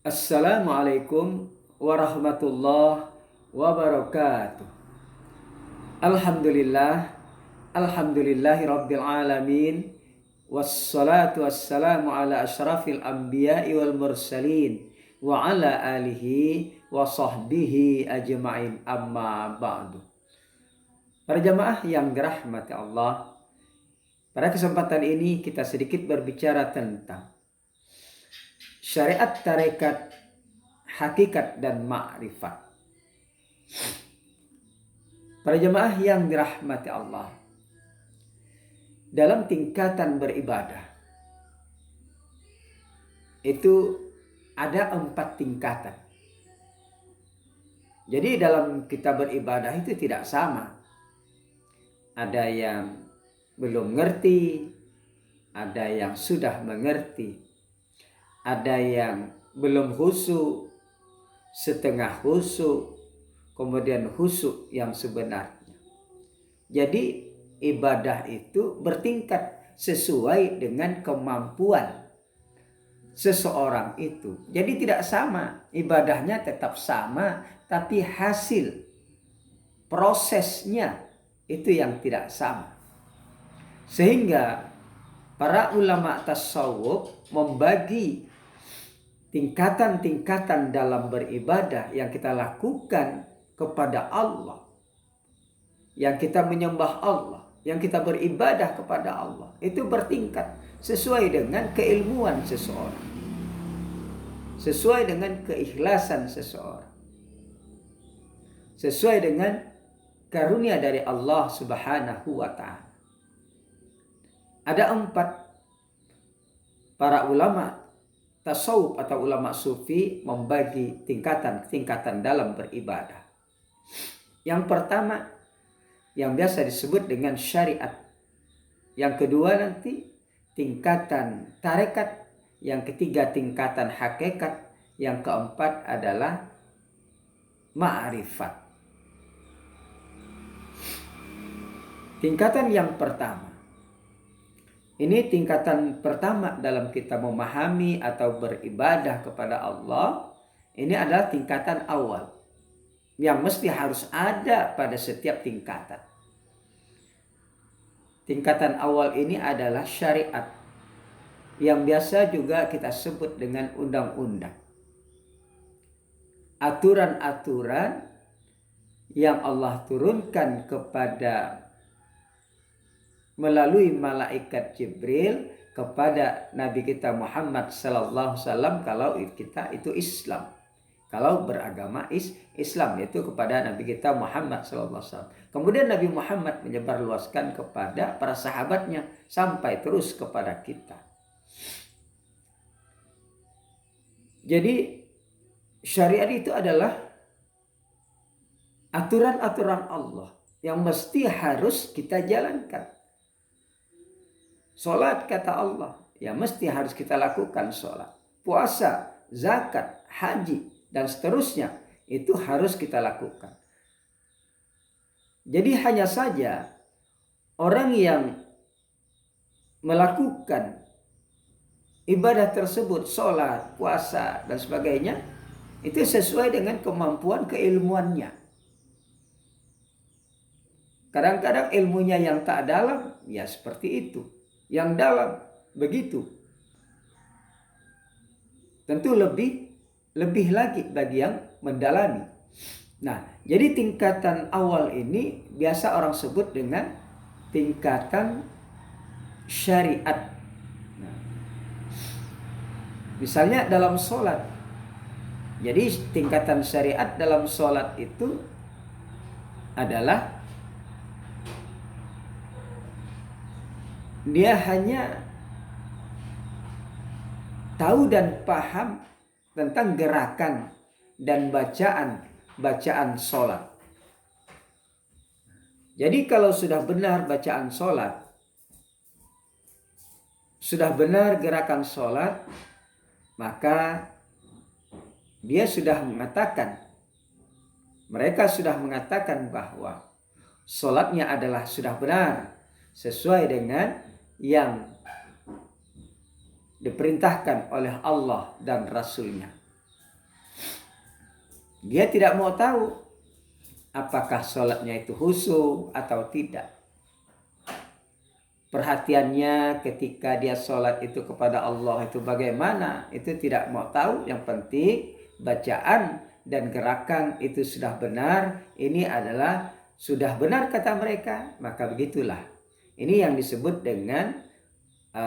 Assalamualaikum warahmatullahi wabarakatuh. Alhamdulillah, alhamdulillahi rabbil alamin. Wassalatu wassalamu ala asyrafil anbiya'i wal mursalin wa ala alihi wa sahbihi ajma'in, amma ba'du. Para jamaah yang dirahmati Allah, pada kesempatan ini kita sedikit berbicara tentang syariat, tarekat, hakikat, dan ma'rifat. Para jemaah yang dirahmati Allah, dalam tingkatan beribadah itu ada 4 tingkatan. Jadi dalam kita beribadah itu tidak sama. Ada yang belum ngerti, ada yang sudah mengerti, ada yang belum khusyuk, setengah khusyuk, kemudian khusyuk yang sebenarnya. Jadi ibadah itu bertingkat sesuai dengan kemampuan seseorang itu. Jadi tidak sama, ibadahnya tetap sama, tapi hasil prosesnya itu yang tidak sama. Sehingga para ulama tasawuf membagi tingkatan-tingkatan dalam beribadah yang kita lakukan kepada Allah, yang kita menyembah Allah, yang kita beribadah kepada Allah, itu bertingkat sesuai dengan keilmuan seseorang, sesuai dengan keikhlasan seseorang, sesuai dengan karunia dari Allah Subhanahu wa ta'ala. Ada 4 para ulama tasawuf atau ulama sufi membagi tingkatan-tingkatan dalam beribadah. Yang pertama yang biasa disebut dengan syariat. Yang kedua nanti tingkatan tarekat. Yang ketiga tingkatan hakikat. Yang keempat adalah ma'rifat. Tingkatan yang pertama. Ini tingkatan pertama dalam kita memahami atau beribadah kepada Allah. Ini adalah tingkatan awal yang mesti harus ada pada setiap tingkatan. Tingkatan awal ini adalah syariat, yang biasa juga kita sebut dengan undang-undang. Aturan-aturan yang Allah turunkan kepada melalui malaikat Jibril kepada Nabi kita Muhammad sallallahu alaihi wasallam kalau kita itu Islam. Kalau beragama Islam, yaitu kepada Nabi kita Muhammad sallallahu alaihi wasallam. Kemudian Nabi Muhammad menyebarluaskan kepada para sahabatnya sampai terus kepada kita. Jadi syariat itu adalah aturan-aturan Allah yang mesti harus kita jalankan. Salat kata Allah, ya mesti harus kita lakukan salat. Puasa, zakat, haji, dan seterusnya itu harus kita lakukan. Jadi hanya saja orang yang melakukan ibadah tersebut, salat, puasa, dan sebagainya, itu sesuai dengan kemampuan keilmuannya. Kadang-kadang ilmunya yang tak dalam, ya seperti itu. Yang dalam begitu. Tentu lebih lagi bagi yang mendalami. Nah, jadi tingkatan awal ini biasa orang sebut dengan tingkatan syariat. Nah, misalnya dalam sholat. Jadi tingkatan syariat dalam sholat itu adalah dia hanya tahu dan paham tentang gerakan dan bacaan sholat. Jadi kalau sudah benar bacaan sholat, sudah benar gerakan sholat, maka dia sudah mengatakan, mereka sudah mengatakan bahwa sholatnya adalah sudah benar, sesuai dengan yang diperintahkan oleh Allah dan Rasulnya. Dia tidak mau tahu apakah sholatnya itu khusyuk atau tidak. Perhatiannya ketika dia sholat itu kepada Allah itu bagaimana, itu tidak mau tahu. Yang penting bacaan dan gerakan itu sudah benar. Ini adalah sudah benar kata mereka, maka begitulah. Ini yang disebut dengan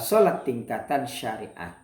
sholat tingkatan syariat.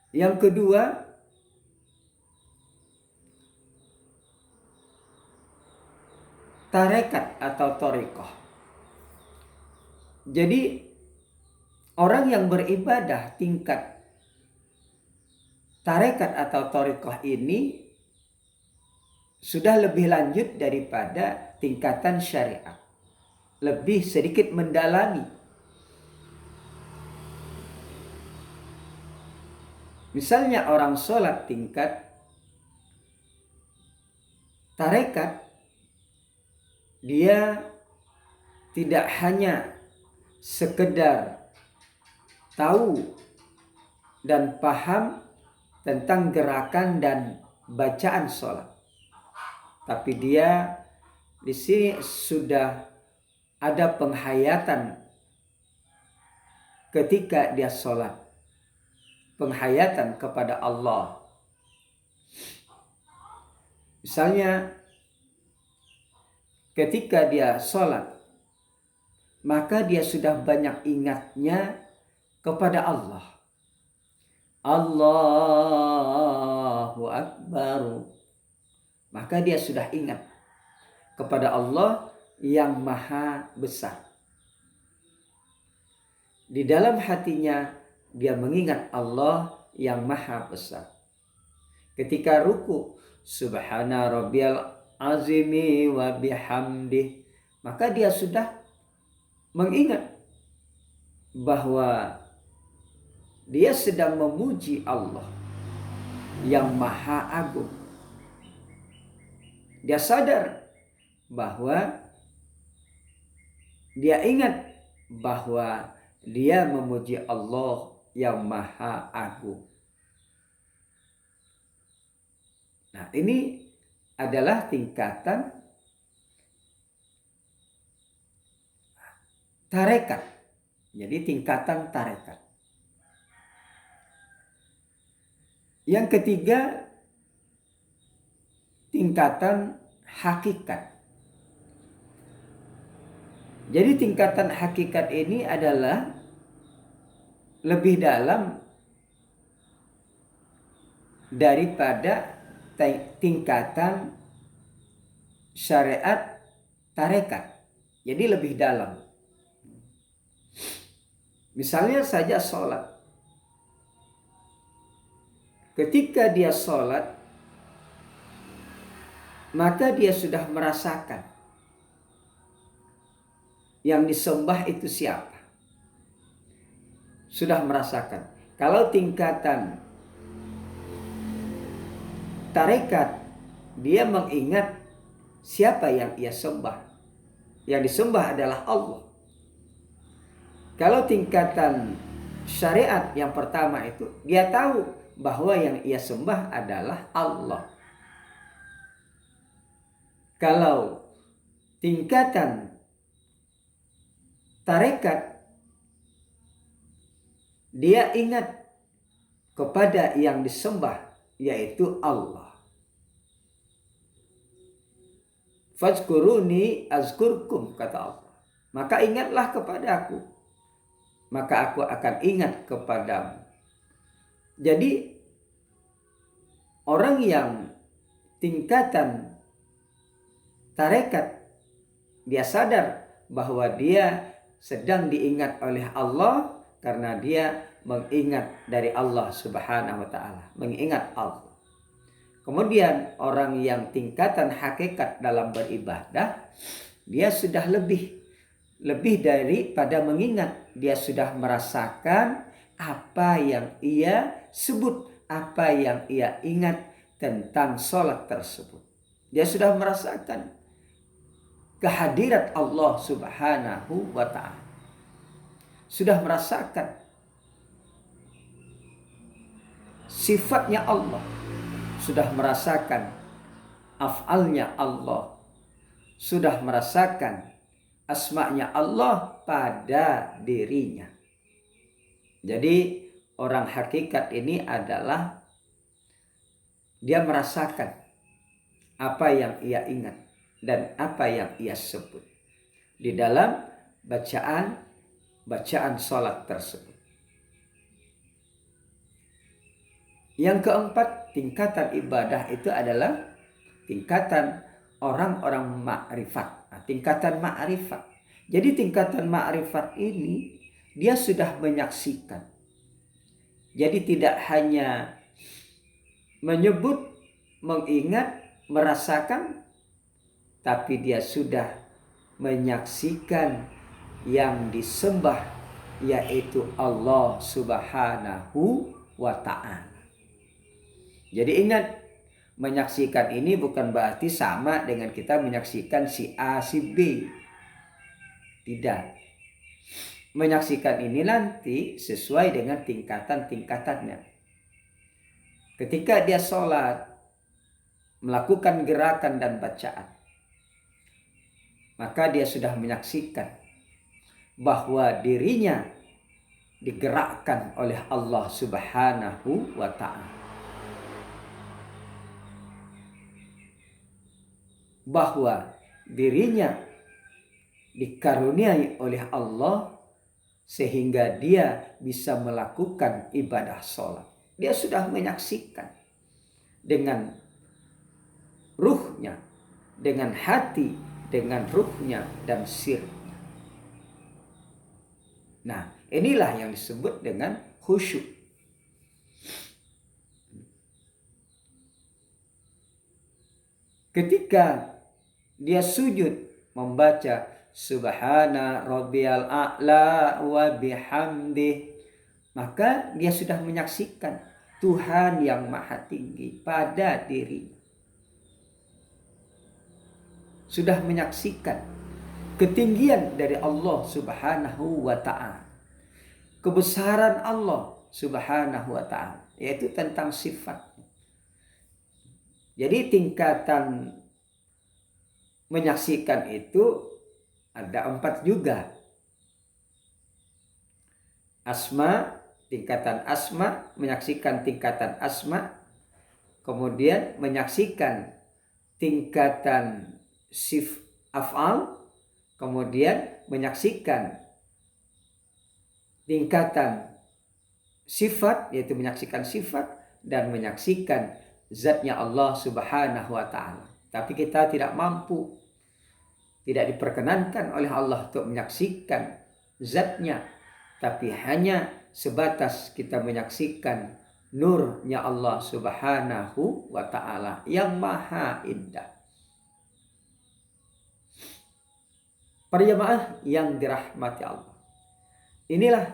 Yang kedua, tarekat atau thariqah. Jadi orang yang beribadah tingkat tarekat atau thariqah ini sudah lebih lanjut daripada tingkatan syariat. Lebih sedikit mendalami. Misalnya orang sholat tingkat tarekat, dia tidak hanya sekedar tahu dan paham tentang gerakan dan bacaan sholat, tapi dia di sini sudah ada penghayatan ketika dia sholat, penghayatan kepada Allah. Misalnya ketika dia sholat, maka dia sudah banyak ingatnya kepada Allah. Allahu Akbar. Maka dia sudah ingat kepada Allah yang maha besar. Di dalam hatinya dia mengingat Allah yang maha besar. Ketika ruku, subhana rabbiyal azimi wa bihamdih, maka dia sudah mengingat bahwa dia sedang memuji Allah yang maha agung. Dia sadar bahwa dia ingat bahwa dia memuji Allah yang maha agung. Nah, ini adalah tingkatan tarekat. Jadi tingkatan tarekat. Yang ketiga, tingkatan hakikat. Jadi tingkatan hakikat ini adalah lebih dalam daripada tingkatan syariat tarekat. Jadi lebih dalam. Misalnya saja sholat. Ketika dia sholat, maka dia sudah merasakan yang disembah itu siapa. Sudah merasakan. Kalau tingkatan tarekat, dia mengingat siapa yang ia sembah. Yang disembah adalah Allah. Kalau tingkatan syariat yang pertama itu, dia tahu bahwa yang ia sembah adalah Allah. Kalau tingkatan tarekat, dia ingat kepada yang disembah, yaitu Allah. Fazkuruni azkurkum, kata Allah. Maka ingatlah kepadaku, maka aku akan ingat kepadamu. Jadi orang yang tingkatan tarekat, dia sadar bahwa dia sedang diingat oleh Allah karena dia mengingat dari Allah Subhanahu wa taala, mengingat Allah. Kemudian orang yang tingkatan hakikat dalam beribadah, dia sudah lebih daripada mengingat, dia sudah merasakan apa yang ia sebut, apa yang ia ingat tentang sholat tersebut. Dia sudah merasakan kehadirat Allah Subhanahu wa ta'ala. Sudah merasakan sifatnya Allah, sudah merasakan af'alnya Allah, sudah merasakan asma'nya Allah pada dirinya. Jadi orang hakikat ini adalah dia merasakan apa yang ia ingat dan apa yang ia sebut di dalam bacaan salat tersebut. Yang keempat, tingkatan ibadah itu adalah tingkatan orang-orang ma'rifat. Nah, tingkatan ma'rifat. Jadi tingkatan ma'rifat ini dia sudah menyaksikan. Jadi tidak hanya menyebut, mengingat, merasakan, tapi dia sudah menyaksikan yang disembah, yaitu Allah Subhanahu wa ta'ala. Jadi ingat, menyaksikan ini bukan berarti sama dengan kita menyaksikan si A, si B. Tidak. Menyaksikan ini nanti sesuai dengan tingkatan-tingkatannya. Ketika dia sholat, melakukan gerakan dan bacaan, maka dia sudah menyaksikan bahwa dirinya digerakkan oleh Allah Subhanahu wa ta'ala. Bahwa dirinya dikaruniai oleh Allah sehingga dia bisa melakukan ibadah sholat. Dia sudah menyaksikan dengan ruhnya, dengan hati, dengan ruhnya dan sirnya. Nah, inilah yang disebut dengan khusyuk. Ketika dia sujud membaca Subhana rabbiyal a'la wa bihamdih, maka dia sudah menyaksikan Tuhan yang maha tinggi pada dirinya. Sudah menyaksikan ketinggian dari Allah Subhanahu wa ta'ala, kebesaran Allah Subhanahu wa ta'ala, yaitu tentang sifatnya. Jadi tingkatan menyaksikan itu ada 4 juga. Asma, tingkatan asma, menyaksikan tingkatan asma. Kemudian menyaksikan tingkatan af'al. Kemudian menyaksikan tingkatan sifat, yaitu menyaksikan sifat, dan menyaksikan zatnya Allah Subhanahu wa ta'ala. Tapi kita tidak mampu, tidak diperkenankan oleh Allah untuk menyaksikan zatnya, tapi hanya sebatas kita menyaksikan nurnya Allah Subhanahu wa ta'ala yang maha indah. Para jemaah yang dirahmati Allah, inilah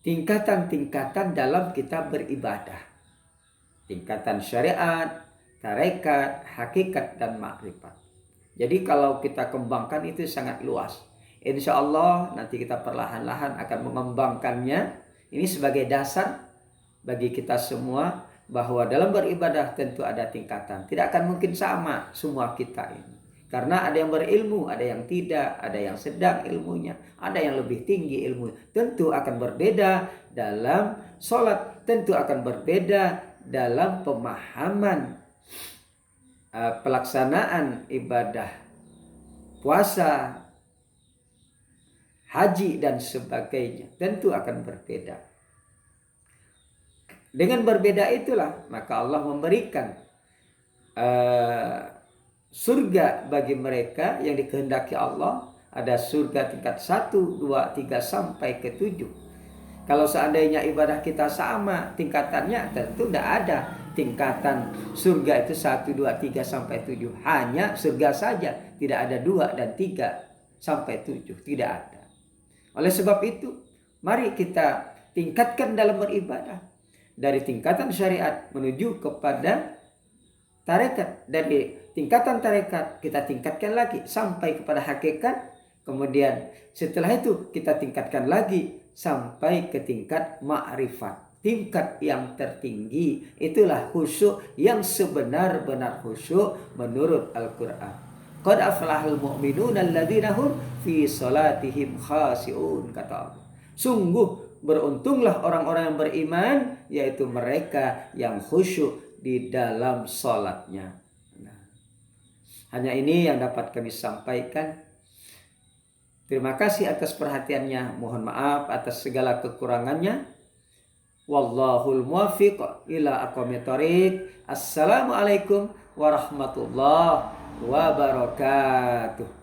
tingkatan-tingkatan dalam kita beribadah. Tingkatan syariat, tarekat, hakikat, dan makrifat. Jadi kalau kita kembangkan itu sangat luas. Insya Allah nanti kita perlahan-lahan akan mengembangkannya. Ini sebagai dasar bagi kita semua bahwa dalam beribadah tentu ada tingkatan. Tidak akan mungkin sama semua kita ini. Karena ada yang berilmu, ada yang tidak, ada yang sedang ilmunya, ada yang lebih tinggi ilmunya. Tentu akan berbeda dalam sholat, tentu akan berbeda dalam pemahaman pelaksanaan ibadah puasa, haji, dan sebagainya. Tentu akan berbeda. Dengan berbeda itulah maka Allah memberikan surga bagi mereka yang dikehendaki Allah. Ada surga tingkat 1, 2, 3 sampai ke 7. Kalau seandainya ibadah kita sama tingkatannya, tentu tidak ada tingkatan surga itu 1, 2, 3 sampai 7. Hanya surga saja, tidak ada 2 dan 3 sampai 7, tidak ada. Oleh sebab itu, mari kita tingkatkan dalam beribadah. Dari tingkatan syariat menuju kepada tarekat. Dari tingkatan tarekat kita tingkatkan lagi sampai kepada hakikat. Kemudian setelah itu kita tingkatkan lagi sampai ke tingkat ma'rifat. tingkat yang tertinggi. Itulah khusyuk yang sebenar-benar khusyuk menurut Al-Quran. Qad aflahal mu'minuna alladzina hum fi salatihim khashi'un, kata Allah. Sungguh beruntunglah orang-orang yang beriman, yaitu mereka yang khusyuk di dalam salatnya. Nah, hanya ini yang dapat kami sampaikan. Terima kasih atas perhatiannya. Mohon maaf atas segala kekurangannya. Wallahul muwaffiq ila aqwamit thoriq. Assalamualaikum warahmatullahi wabarakatuh.